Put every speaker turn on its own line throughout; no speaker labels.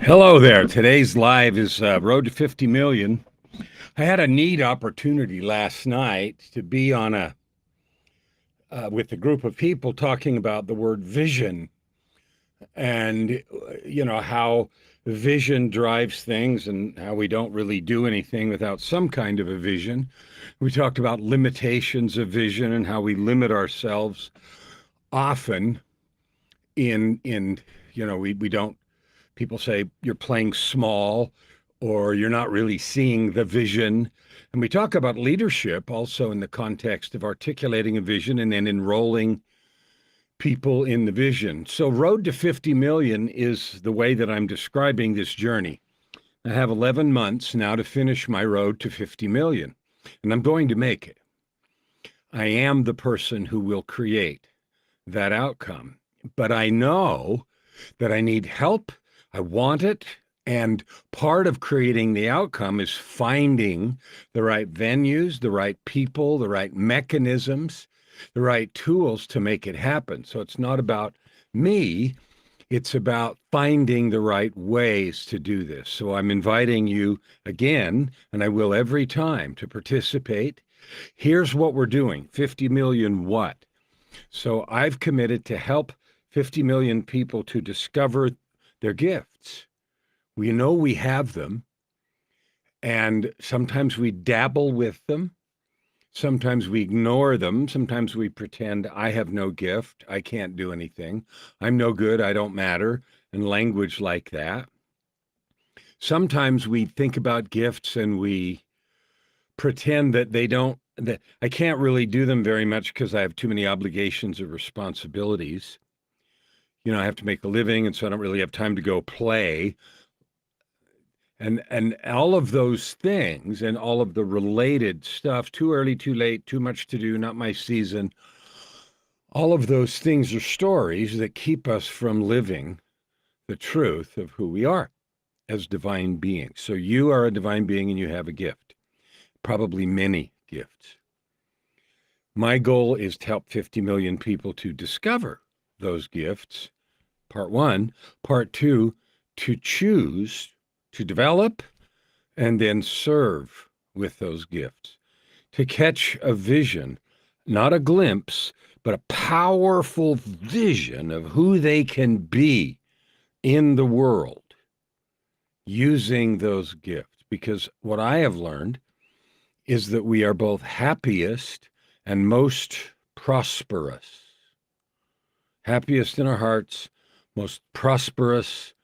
Hello there. Today's live is Road to 50 Million. I had a neat opportunity last night to be on a with a group of people talking about the word vision and how vision drives things and how we don't really do anything without some kind of a vision. We talked about limitations of vision and how we limit ourselves often in we don't people say you're playing small or you're not really seeing the vision. And we talk about leadership also in the context of articulating a vision and then enrolling people in the vision. So, Road to 50 Million is the way that I'm describing this journey. I have 11 months now to finish my road to 50 million, and I'm going to make it. I am the person who will create that outcome, but I know that I need help. I want it. And part of creating the outcome is finding the right venues, the right people, the right mechanisms, the right tools to make it happen. So it's not about me, it's about finding the right ways to do this. So I'm inviting you again, and I will every time, to participate. Here's what we're doing: 50 million what? So I've committed to help 50 million people to discover their gifts. We know we have them, and sometimes we dabble with them. Sometimes we ignore them. Sometimes we pretend I have no gift. I can't do anything. I'm no good. I don't matter. And language like that. Sometimes we think about gifts and we pretend that that I can't really do them very much because I have too many obligations or responsibilities. I have to make a living, and so I don't really have time to go play. And all of those things and all of the related stuff, too early, too late, too much to do, not my season, all of those things are stories that keep us from living the truth of who we are as divine beings. So you are a divine being and you have a gift, probably many gifts. My goal is to help 50 million people to discover those gifts, part one. Part two, to choose to develop and then serve with those gifts, to catch a vision, not a glimpse, but a powerful vision of who they can be in the world using those gifts. Because what I have learned is that we are both happiest and most prosperous. Happiest in our hearts, most prosperous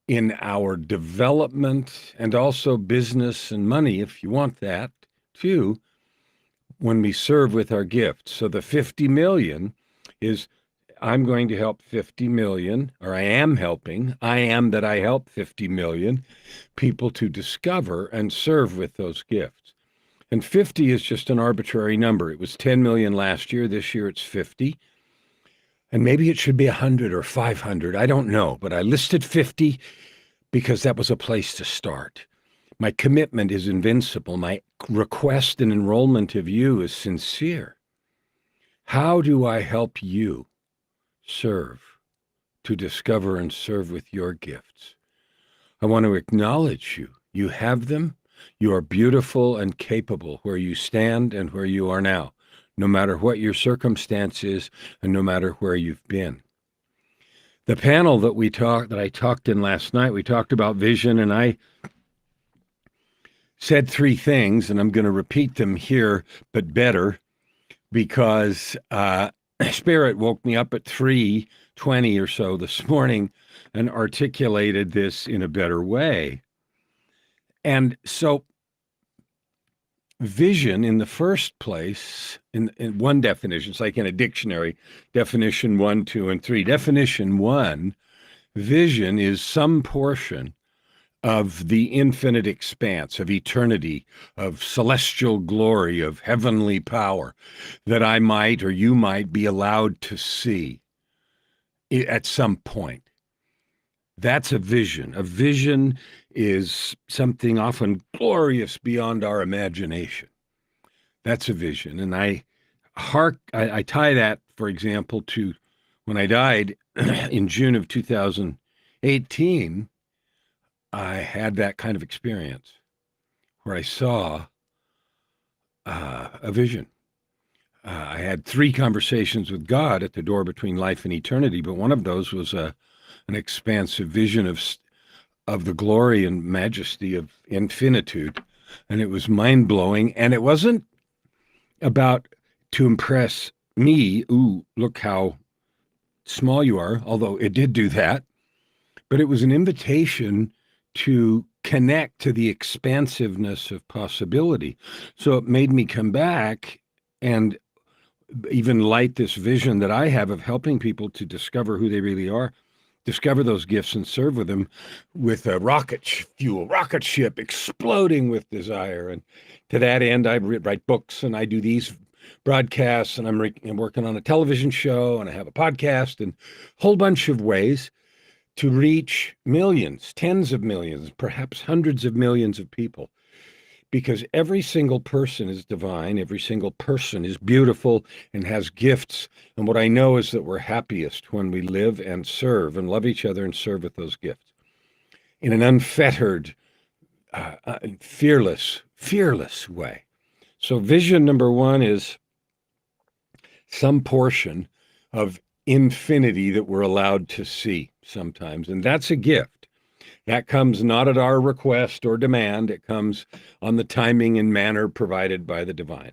in our development, and also business and money, if you want that too, when we serve with our gifts. So the 50 million is I'm going to help 50 million, or I am that I help 50 million people to discover and serve with those gifts. And 50 is just an arbitrary number. It was 10 million last year. This year it's 50. And maybe it should be 100 or 500. I don't know. But I listed 50 because that was a place to start. My commitment is invincible. My request and enrollment of you is sincere. How do I help you serve, to discover and serve with your gifts? I want to acknowledge you. You have them. You are beautiful and capable where you stand and where you are now, no matter what your circumstance is and no matter where you've been. The panel that I talked in last night, we talked about vision, and I said three things, and I'm going to repeat them here, but better, because Spirit woke me up at 3:20 or so this morning and articulated this in a better way. And so vision, in the first place, in one definition, it's like in a dictionary, definition 1, 2, and 3. Definition 1, vision is some portion of the infinite expanse, of eternity, of celestial glory, of heavenly power that I might or you might be allowed to see at some point. That's a vision. A vision is something often glorious beyond our imagination. That's a vision. And I tie that, for example, to when I died in June of 2018. I had that kind of experience where I saw a vision. I had 3 conversations with God at the door between life and eternity, but one of those was an expansive vision of the glory and majesty of infinitude, and it was mind blowing. And it wasn't about to impress me. Ooh, look how small you are, although it did do that. But it was an invitation to connect to the expansiveness of possibility. So it made me come back and even light this vision that I have of helping people to discover who they really are, discover those gifts and serve with them with a rocket ship exploding with desire. And to that end, I write books and I do these broadcasts, and I'm working on a television show, and I have a podcast, and a whole bunch of ways to reach millions, tens of millions, perhaps hundreds of millions of people. Because every single person is divine, every single person is beautiful and has gifts. And what I know is that we're happiest when we live and serve and love each other and serve with those gifts in an unfettered, fearless way. So vision number 1 is some portion of infinity that we're allowed to see sometimes. And that's a gift. That comes not at our request or demand. It comes on the timing and manner provided by the divine.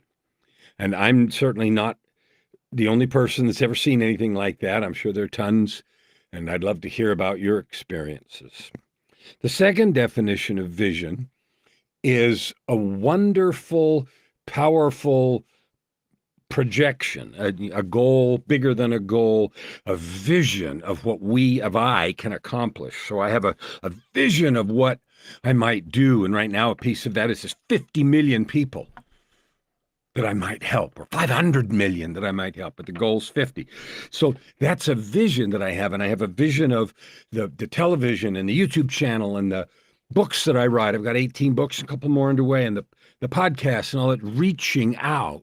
And I'm certainly not the only person that's ever seen anything like that. I'm sure there are tons, and I'd love to hear about your experiences. The second definition of vision is a wonderful, powerful projection, a goal bigger than a goal, a vision of what I can accomplish. So I have a vision of what I might do. And right now, a piece of that is just 50 million people that I might help, or 500 million that I might help, but the goal's 50. So that's a vision that I have. And I have a vision of the television and the YouTube channel and the books that I write. I've got 18 books, a couple more underway, and the podcast and all that, reaching out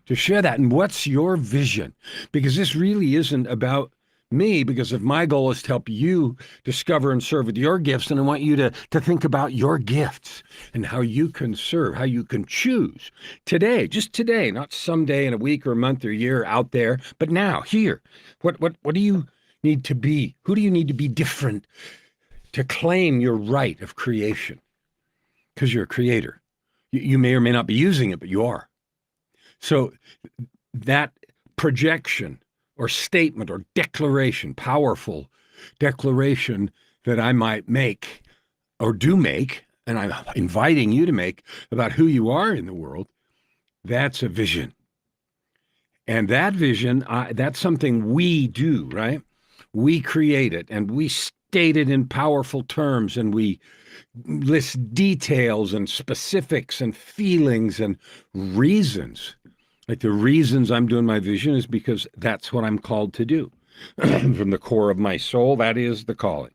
to share that. And what's your vision? Because this really isn't about me, because if my goal is to help you discover and serve with your gifts, and I want you to think about your gifts and how you can serve, how you can choose today, just today, not someday in a week or a month or a year out there, but now, here. What do you need to be? Who do you need to be different to claim your right of creation? Because you're a creator. You may or may not be using it, but you are. So that projection or statement or declaration, powerful declaration that I might make or do make, and I'm inviting you to make, about who you are in the world, that's a vision. And that vision, that's something we do, right? We create it, and we state it in powerful terms, and we list details and specifics and feelings and reasons. Like, the reasons I'm doing my vision is because that's what I'm called to do. From the core of my soul, that is the calling.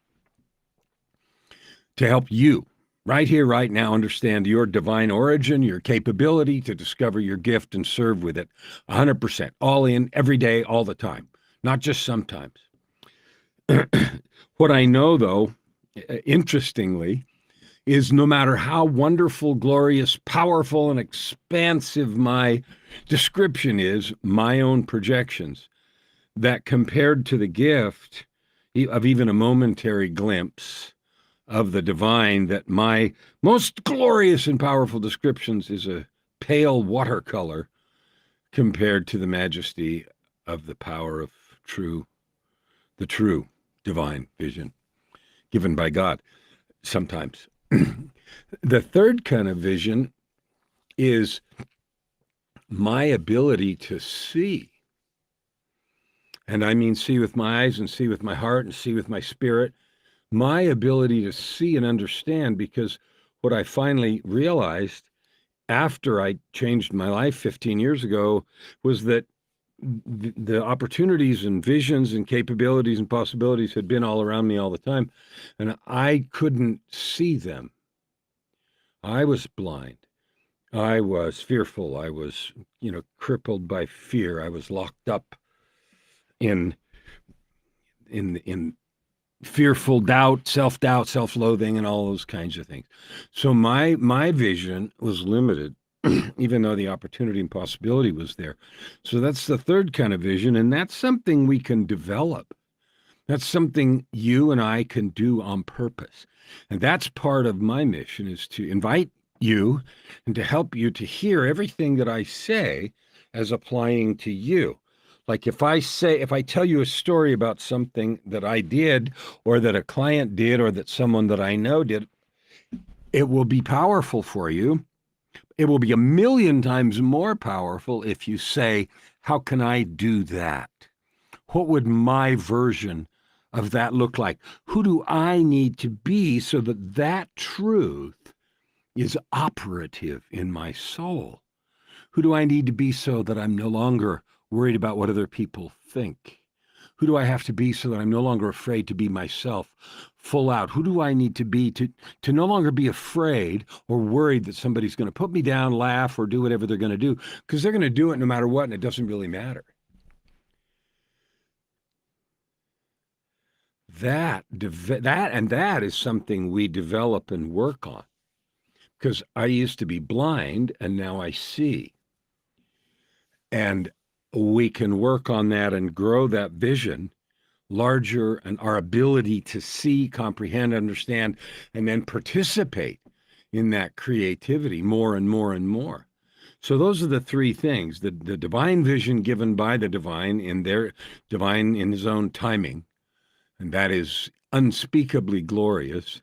To help you right here, right now, understand your divine origin, your capability to discover your gift and serve with it 100%, all in, every day, all the time, not just sometimes. What I know, though, interestingly, is no matter how wonderful, glorious, powerful, and expansive my description is, my own projections, that compared to the gift of even a momentary glimpse of the divine, that my most glorious and powerful descriptions is a pale watercolor compared to the majesty of the power of the true divine vision given by God sometimes. The third kind of vision is my ability to see. And I mean see with my eyes and see with my heart and see with my spirit. My ability to see and understand, because what I finally realized after I changed my life 15 years ago was that the opportunities and visions and capabilities and possibilities had been all around me all the time, and I couldn't see them. I was blind. I was fearful. I was, crippled by fear. I was locked up in fearful doubt, self-loathing, and all those kinds of things. So my vision was limited, even though the opportunity and possibility was there. So that's the third kind of vision, and that's something we can develop. That's something you and I can do on purpose. And that's part of my mission, is to invite you and to help you to hear everything that I say as applying to you. Like if I tell you a story about something that I did or that a client did or that someone that I know did, it will be powerful for you. It will be a million times more powerful if you say, how can I do that? What would my version of that look like? Who do I need to be so that that truth is operative in my soul? Who do I need to be so that I'm no longer worried about what other people think? Who do I have to be so that I'm no longer afraid to be myself full out? Who do I need to be to no longer be afraid or worried that somebody's going to put me down, laugh, or do whatever they're going to do? Because they're going to do it no matter what, and it doesn't really matter. That is something we develop and work on. Because I used to be blind and now I see. And we can work on that and grow that vision larger, and our ability to see, comprehend, understand, and then participate in that creativity more and more and more. So those are the three things: the divine vision given by the divine in his own timing, and that is unspeakably glorious.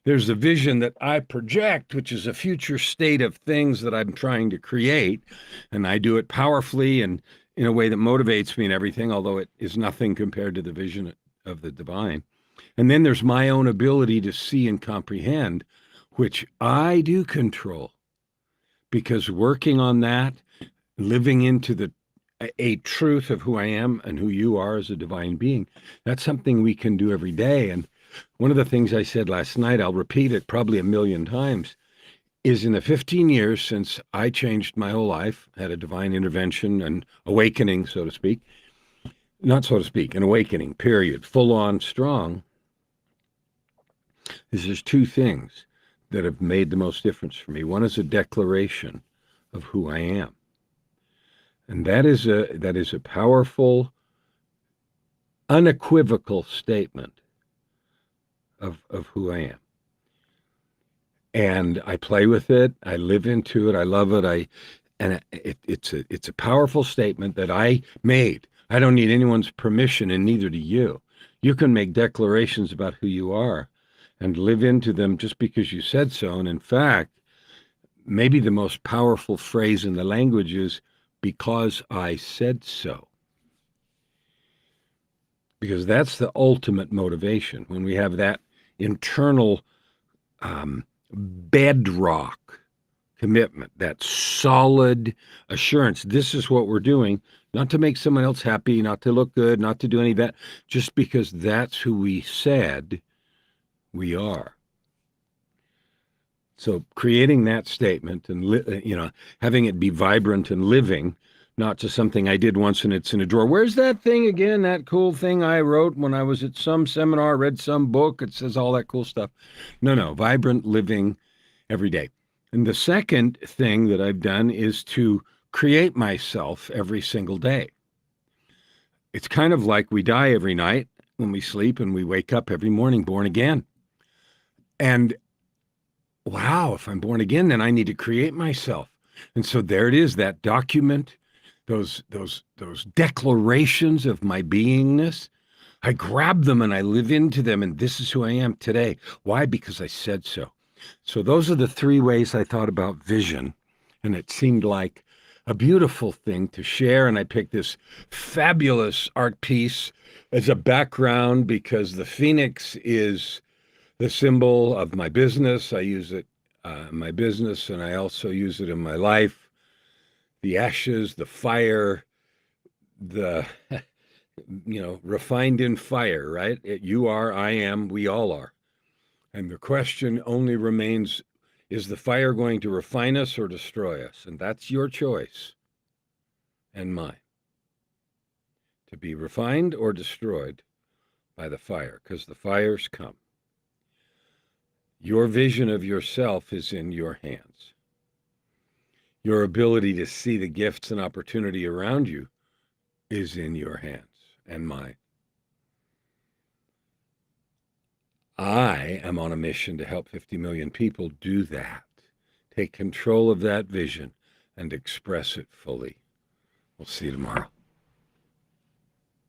There's a vision that I project, which is a future state of things that I'm trying to create, and I do it powerfully and in a way that motivates me and everything, although it is nothing compared to the vision of the divine. And then there's my own ability to see and comprehend, which I do control, because working on that, living into a truth of who I am and who you are as a divine being, that's something we can do every day. And one of the things I said last night, I'll repeat it probably a million times, is in the 15 years since I changed my whole life, had a divine intervention and awakening, so to speak, not so to speak, an awakening, period, full on strong, is there's two things that have made the most difference for me. One is a declaration of who I am. And that is a powerful, unequivocal statement of who I am. And I play with it. I live into it. I love it. It's a powerful statement that I made. I don't need anyone's permission, and neither do you. You can make declarations about who you are and live into them just because you said so. And in fact, maybe the most powerful phrase in the language is, because I said so. Because that's the ultimate motivation. When we have that internal bedrock commitment, that solid assurance, this is what we're doing, not to make someone else happy, not to look good, not to do any of that, just because that's who we said we are. So creating that statement and having it be vibrant and living, not just something I did once and it's in a drawer. Where's that thing again? That cool thing I wrote when I was at some seminar, read some book. It says all that cool stuff. No, vibrant living every day. And the second thing that I've done is to create myself every single day. It's kind of like we die every night when we sleep, and we wake up every morning born again. And wow, if I'm born again, then I need to create myself. And so there it is, that document, those declarations of my beingness. I grab them and I live into them, and this is who I am today. Why? Because I said so. So those are the three ways I thought about vision, and it seemed like a beautiful thing to share. And I picked this fabulous art piece as a background because the phoenix is the symbol of my business. I use it in my business, and I also use it in my life. The ashes, the fire, the, refined in fire, right? You are, I am, we all are. And the question only remains, is the fire going to refine us or destroy us? And that's your choice and mine. To be refined or destroyed by the fire, because the fires come. Your vision of yourself is in your hands. Your ability to see the gifts and opportunity around you is in your hands and mine. I am on a mission to help 50 million people do that. Take control of that vision and express it fully. We'll see you tomorrow.